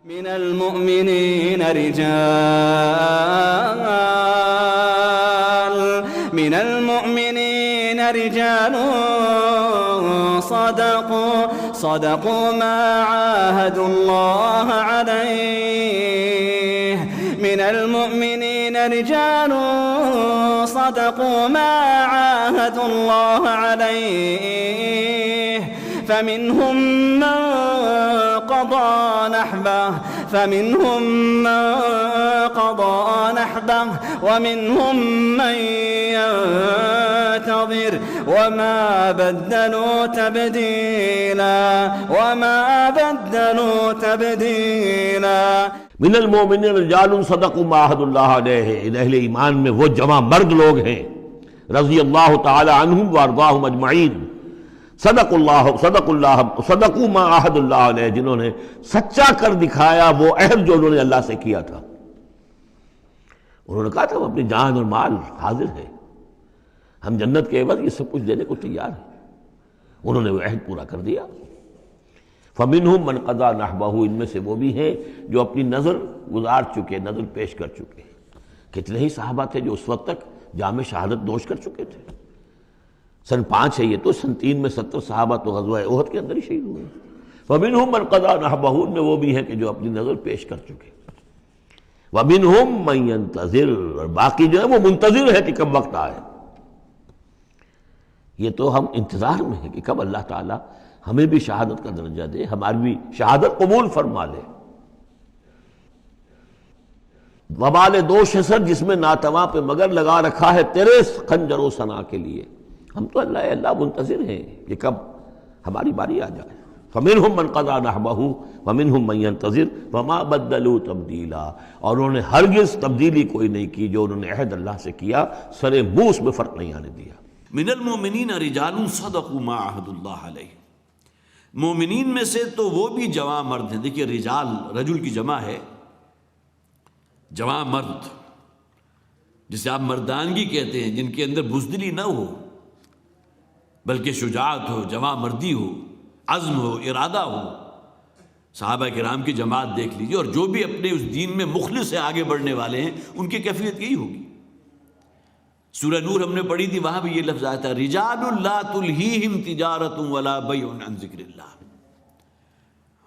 من المؤمنين رجال صدقوا ما عاهدوا الله عليه. من المؤمنين رجال صدقوا ما عاهدوا الله عليه فمنهم من قضى نحبه ومنهم من ينتظر وما بدلوا تبديلا. من المؤمنین رجال صدقوا ما عاهدوا اللہ علیہ، اہل ایمان میں وہ جمع مرد لوگ ہیں رضی اللہ تعالی عنہم وارضاہم اجمعین، صدقوا ما عاهدوا اللہ علیہ، جنہوں نے سچا کر دکھایا وہ عہد جو انہوں نے اللہ سے کیا تھا. انہوں نے کہا تھا وہ اپنی جان اور مال حاضر ہے، ہم جنت کے عوض یہ سب کچھ دینے کو تیار ہیں. انہوں نے وہ عہد پورا کر دیا. فَمِنْهُمْ مَنْ قَضَى نَحْبَهُ، ان میں سے وہ بھی ہیں جو اپنی نظر گزار چکے، نظر پیش کر چکے. کتنے ہی صحابہ تھے جو اس وقت تک جام شہادت نوش کر چکے تھے. سن 5 ہے یہ تو، سن 3 میں 70 صحابہ تو غزوہ احد کے اندر ہی شہید ہوئے. فَمِنْهُمْ مَنْ قَضَى نَحْبَهُ، ان میں وہ بھی ہیں کہ جو اپنی نظر پیش کر چکے. وَمِنْهُمْ مَنْ يَنْتَظِرُ، اور باقی جو ہے وہ منتظر ہے کہ کب وقت آئے. یہ تو ہم انتظار میں ہیں کہ کب اللہ تعالیٰ ہمیں بھی شہادت کا درجہ دے، ہماری بھی شہادت قبول فرما لے. وبال دوش ہے سر جس میں ناتواں پہ مگر لگا رکھا ہے تیرے خنجر و ثنا کے لیے. ہم تو اللہ منتظر ہیں کہ کب ہماری باری آ جائے. فَمِنْهُمْ مَنْ قَضَى نَحْبَهُ وَمِنْهُمْ مَنْ يَنْتَظِرُ وَمَا بَدَّلُوا تَبْدِيلًا، اور انہوں نے ہرگز تبدیلی کوئی نہیں کی جو انہوں نے عہد اللہ سے کیا، سر منہ اس میں فرق نہیں آنے دیا. من المؤمنین رجال صدقوا ما عاهدوا اللہ علیہ، مومنین میں سے تو وہ بھی جواں مرد ہیں. دیکھیے رجال رجل کی جمع ہے، جواں مرد جسے آپ مردانگی کہتے ہیں، جن کے اندر بزدلی نہ ہو بلکہ شجاعت ہو، جواں مردی ہو، عزم ہو، ارادہ ہو. صحابہ کرام کی جماعت دیکھ لیجیے، اور جو بھی اپنے اس دین میں مخلص ہیں، آگے بڑھنے والے ہیں، ان کی کیفیت یہی ہوگی. سورہ نور ہم نے پڑھی تھی، وہاں بھی یہ لفظ آیا تھا، رجال لا تلہیہم تجارت ولا بیع عن ذکر اللہ.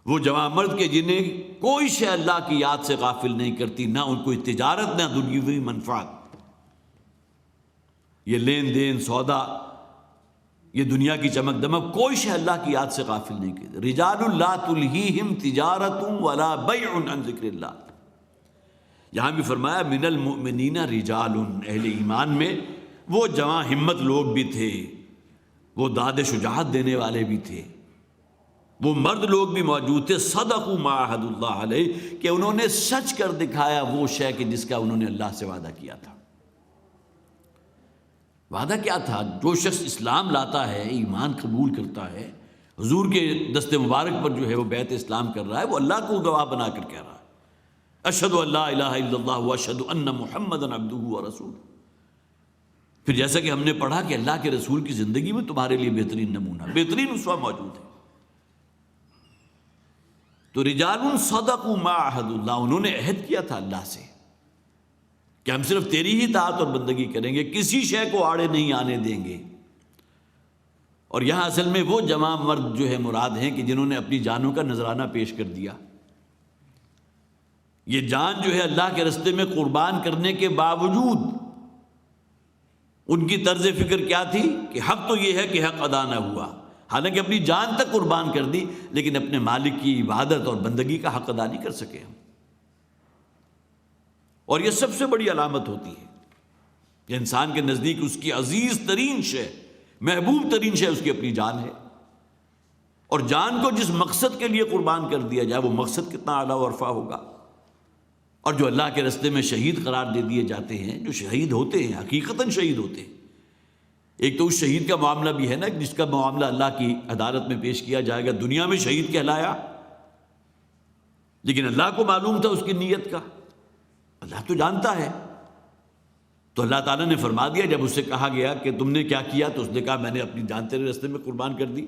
وہ جواں مرد کے جنہیں کوئی شے اللہ کی یاد سے غافل نہیں کرتی، نہ ان کو تجارت نہ دنیاوی منفعت. یہ لین دین، سودا، یہ دنیا کی چمک دمک، کوئی شے اللہ کی یاد سے غافل نہیں کرتی. رجال لا تلہیہم تجارت ولا بیع عن ذکر اللہ. یہاں بھی فرمایا من المؤمنین رجال، اہل ایمان میں وہ جواں ہمت لوگ بھی تھے، وہ داد شجاعت دینے والے بھی تھے، وہ مرد لوگ بھی موجود تھے. صدقوا ما عاهدوا اللہ علیہ، کہ انہوں نے سچ کر دکھایا وہ شے کہ جس کا انہوں نے اللہ سے وعدہ کیا تھا. وعدہ کیا تھا؟ جو شخص اسلام لاتا ہے، ایمان قبول کرتا ہے، حضور کے دست مبارک پر جو ہے وہ بیعت اسلام کر رہا ہے، وہ اللہ کو گواہ بنا کر کہہ رہا ہے اشہد ان لا الہ الا اللہ واشہد ان محمدا عبدہ ورسولہ. پھر جیسا کہ ہم نے پڑھا کہ اللہ کے رسول کی زندگی میں تمہارے لیے بہترین نمونہ، بہترین اسوہ موجود ہے. تو رجال صدقوا ما عاهدوا اللہ، انہوں نے عہد کیا تھا اللہ سے کہ ہم صرف تیری ہی اطاعت اور بندگی کریں گے، کسی شے کو آڑے نہیں آنے دیں گے. اور یہاں اصل میں وہ جواں مرد جو ہے مراد ہیں کہ جنہوں نے اپنی جانوں کا نذرانہ پیش کر دیا. یہ جان جو ہے اللہ کے راستے میں قربان کرنے کے باوجود ان کی طرز فکر کیا تھی کہ حق تو یہ ہے کہ حق ادا نہ ہوا. حالانکہ اپنی جان تک قربان کر دی، لیکن اپنے مالک کی عبادت اور بندگی کا حق ادا نہیں کر سکے ہم. اور یہ سب سے بڑی علامت ہوتی ہے کہ انسان کے نزدیک اس کی عزیز ترین شے، محبوب ترین شے اس کی اپنی جان ہے. اور جان کو جس مقصد کے لیے قربان کر دیا جائے وہ مقصد کتنا اعلیٰ و عرفہ ہوگا. اور جو اللہ کے راستے میں شہید قرار دے دیے جاتے ہیں، جو شہید ہوتے ہیں، حقیقتاً شہید ہوتے ہیں. ایک تو اس شہید کا معاملہ بھی ہے نا، جس کا معاملہ اللہ کی عدالت میں پیش کیا جائے گا. دنیا میں شہید کہلایا، لیکن اللہ کو معلوم تھا اس کی نیت کا، اللہ تو جانتا ہے. تو اللہ تعالیٰ نے فرما دیا، جب اس سے کہا گیا کہ تم نے کیا کیا، تو اس نے کہا میں نے اپنی جان تیرے راستے میں قربان کر دی.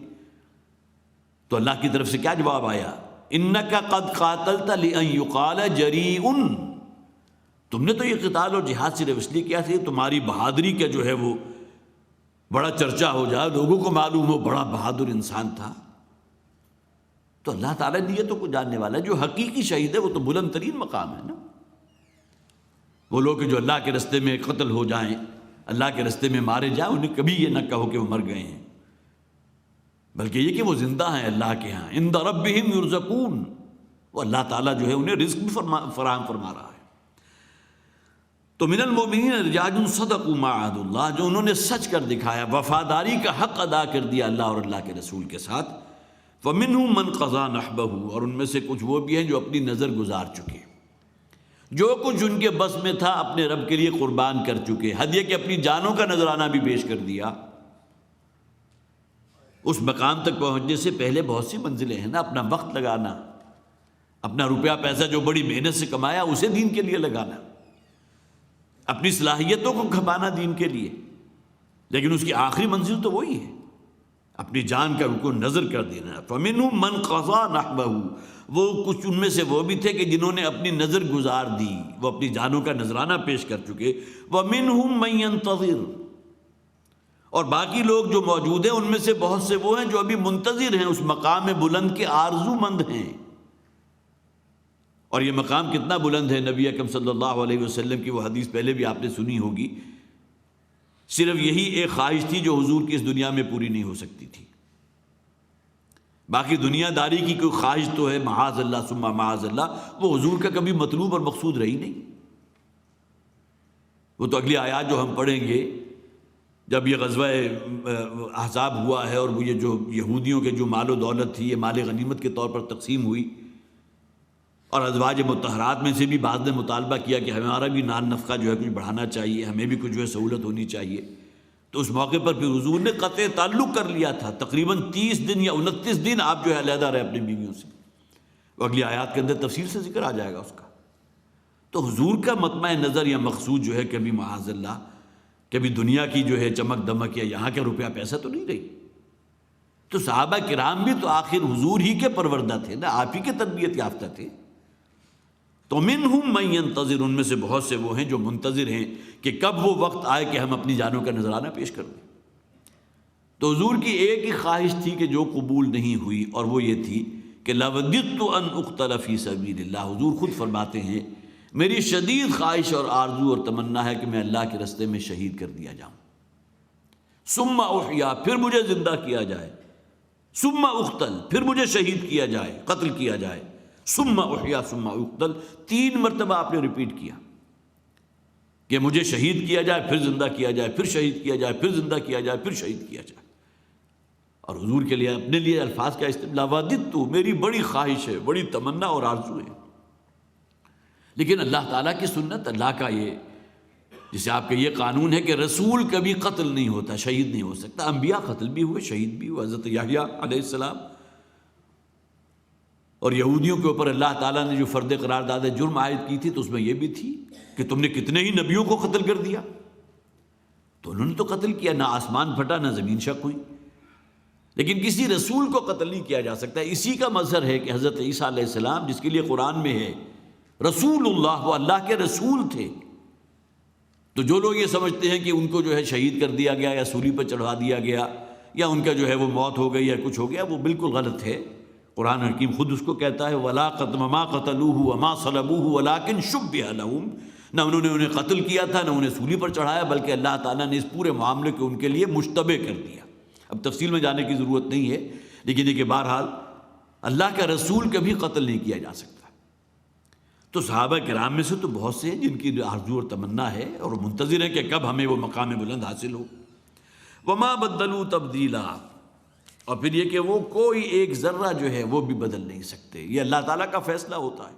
تو اللہ کی طرف سے کیا جواب آیا؟ انک قد قاتلت لأن یقال جریء، تم نے تو یہ قتال اور جہاد صرف اس لیے کیا تھا تمہاری بہادری کا جو ہے وہ بڑا چرچا ہو جائے، لوگوں کو معلوم ہو بڑا بہادر انسان تھا۔ تو اللہ تعالیٰ نیتوں کو جاننے والا ہے۔ جو حقیقی شہید ہے وہ تو بلند ترین مقام ہے نا۔ وہ لوگ جو اللہ کے رستے میں قتل ہو جائیں، اللہ کے رستے میں مارے جائیں، انہیں کبھی یہ نہ کہو کہ وہ مر گئے ہیں، بلکہ یہ کہ وہ زندہ ہیں اللہ کے ہاں، عند ربہم یرزقون، وہ اللہ تعالیٰ جو ہے انہیں رزق بھی فراہم فرما رہا ہے۔ تو من المؤمنین رجال صدقوا ما عاہدوا اللہ، جو انہوں نے سچ کر دکھایا، وفاداری کا حق ادا کر دیا اللہ اور اللہ کے رسول کے ساتھ۔ فمنہم من قضا نحبہ، اور ان میں سے کچھ وہ بھی ہیں جو اپنی نظر گزار چکے، جو کچھ ان کے بس میں تھا اپنے رب کے لیے قربان کر چکے، حدیہ کہ اپنی جانوں کا نذرانہ بھی پیش کر دیا۔ اس مقام تک پہنچنے سے پہلے بہت سی منزلیں ہیں نا، اپنا وقت لگانا، اپنا روپیہ پیسہ جو بڑی محنت سے کمایا اسے دین کے لیے لگانا، اپنی صلاحیتوں کو کھپانا دین کے لیے، لیکن اس کی آخری منزل تو وہی ہے، اپنی جان کا کو نظر کر دینا۔ فَمِنْهُمْ مَنْ قَضَى نَحْبَهُ، وہ کچھ ان میں سے وہ بھی تھے کہ جنہوں نے اپنی نظر گزار دی، وہ اپنی جانوں کا نذرانہ پیش کر چکے۔ وَمِنْهُمْ مَنْ يَنْتَظِرُ، اور باقی لوگ جو موجود ہیں ان میں سے بہت سے وہ ہیں جو ابھی منتظر ہیں، اس مقام بلند کے آرزو مند ہیں۔ اور یہ مقام کتنا بلند ہے، نبی اکرم صلی اللہ علیہ وسلم کی وہ حدیث پہلے بھی آپ نے سنی ہوگی، صرف یہی ایک خواہش تھی جو حضور کی اس دنیا میں پوری نہیں ہو سکتی تھی، باقی دنیا داری کی کوئی خواہش تو ہے، معاذ اللہ ثم معاذ اللہ، وہ حضور کا کبھی مطلوب اور مقصود رہی نہیں۔ وہ تو اگلی آیات جو ہم پڑھیں گے، جب یہ غزوہ احزاب ہوا ہے اور وہ یہ جو یہودیوں کے جو مال و دولت تھی یہ مال غنیمت کے طور پر تقسیم ہوئی، اور ازواج مطہرات میں سے بھی بعض نے مطالبہ کیا کہ ہمارا بھی نان نفقہ جو ہے کچھ بڑھانا چاہیے، ہمیں بھی کچھ جو ہے سہولت ہونی چاہیے۔ تو اس موقع پر پھر حضور نے قطع تعلق کر لیا تھا، تقریباً 30 دن یا 29 دن آپ جو ہے علیحدہ رہے اپنی بیویوں سے، وہ اگلی آیات کے اندر تفصیل سے ذکر آ جائے گا اس کا۔ تو حضور کا مطمع نظر یا مقصود جو ہے کبھی معاذ اللہ کبھی دنیا کی جو ہے چمک دمک یا یہاں کا روپیہ پیسہ تو نہیں رہی۔ تو صحابہ کرام بھی تو آخر حضور ہی کے پروردہ تھے نا، آپ ہی کے تربیت یافتہ تھے۔ تو منہم من ینتظر، ان میں سے بہت سے وہ ہیں جو منتظر ہیں کہ کب وہ وقت آئے کہ ہم اپنی جانوں کا نذرانہ پیش کر دیں۔ تو حضور کی ایک ہی خواہش تھی کہ جو قبول نہیں ہوئی، اور وہ یہ تھی کہ لَوَدِدتُّ أَنْ أُقْتَلَ فِي سَبِيلِ اللَّهِ، حضور خود فرماتے ہیں میری شدید خواہش اور آرزو اور تمنا ہے کہ میں اللہ کے راستے میں شہید کر دیا جاؤں، ثم احیا، پھر مجھے زندہ کیا جائے، ثم اقتل، پھر مجھے شہید کیا جائے، قتل کیا جائے، ثم احیا ثم اقتل، 3 مرتبہ آپ نے ریپیٹ کیا کہ مجھے شہید کیا جائے، پھر زندہ کیا جائے، پھر شہید کیا جائے، پھر زندہ کیا جائے، پھر شہید کیا جائے۔ اور حضور کے لیے اپنے لیے الفاظ کا استعمال، وَدِدتُّ، میری بڑی خواہش ہے، بڑی تمنا اور آرزو ہے۔ لیکن اللہ تعالیٰ کی سنت، اللہ کا یہ جسے آپ کا یہ قانون ہے کہ رسول کبھی قتل نہیں ہوتا، شہید نہیں ہو سکتا۔ انبیاء قتل بھی ہوئے، شہید بھی ہوئے، حضرت یحییٰ علیہ السلام۔ اور یہودیوں کے اوپر اللہ تعالیٰ نے جو فرد قرار داد جرم عائد کی تھی تو اس میں یہ بھی تھی کہ تم نے کتنے ہی نبیوں کو قتل کر دیا۔ تو انہوں نے تو قتل کیا، نہ آسمان پھٹا نہ زمین شق ہوئی، لیکن کسی رسول کو قتل نہیں کیا جا سکتا۔ اسی کا مظہر ہے کہ حضرت عیسیٰ علیہ السلام، جس کے لیے قرآن میں ہے رسول اللہ، وہ اللہ کے رسول تھے۔ تو جو لوگ یہ سمجھتے ہیں کہ ان کو جو ہے شہید کر دیا گیا یا سولی پر چڑھا دیا گیا یا ان کا جو ہے وہ موت ہو گئی یا کچھ ہو گیا، وہ بالکل غلط ہے۔ قرآن حکیم خود اس کو کہتا ہے وَلَا قَتْمَ قَتَلُوهُ وَمَا صَلَبُوهُ وَلَكِنْ شُبِّهَ لَهُمْ، نہ انہوں نے انہیں قتل کیا تھا نہ انہیں سولی پر چڑھایا، بلکہ اللہ تعالیٰ نے اس پورے معاملے کو ان کے لیے مشتبہ کر دیا۔ اب تفصیل میں جانے کی ضرورت نہیں ہے، لیکن یہ کہ بہرحال اللہ کا رسول کبھی قتل نہیں کیا جا سکتا۔ تو صحابہ کرام میں سے تو بہت سے ہیں جن کی آرزو اور تمنا ہے اور منتظر ہیں کہ کب ہمیں وہ مقام بلند حاصل ہو۔ وما بدلوا تبدیلا، اور پھر یہ کہ وہ کوئی ایک ذرہ جو ہے وہ بھی بدل نہیں سکتے، یہ اللہ تعالیٰ کا فیصلہ ہوتا ہے۔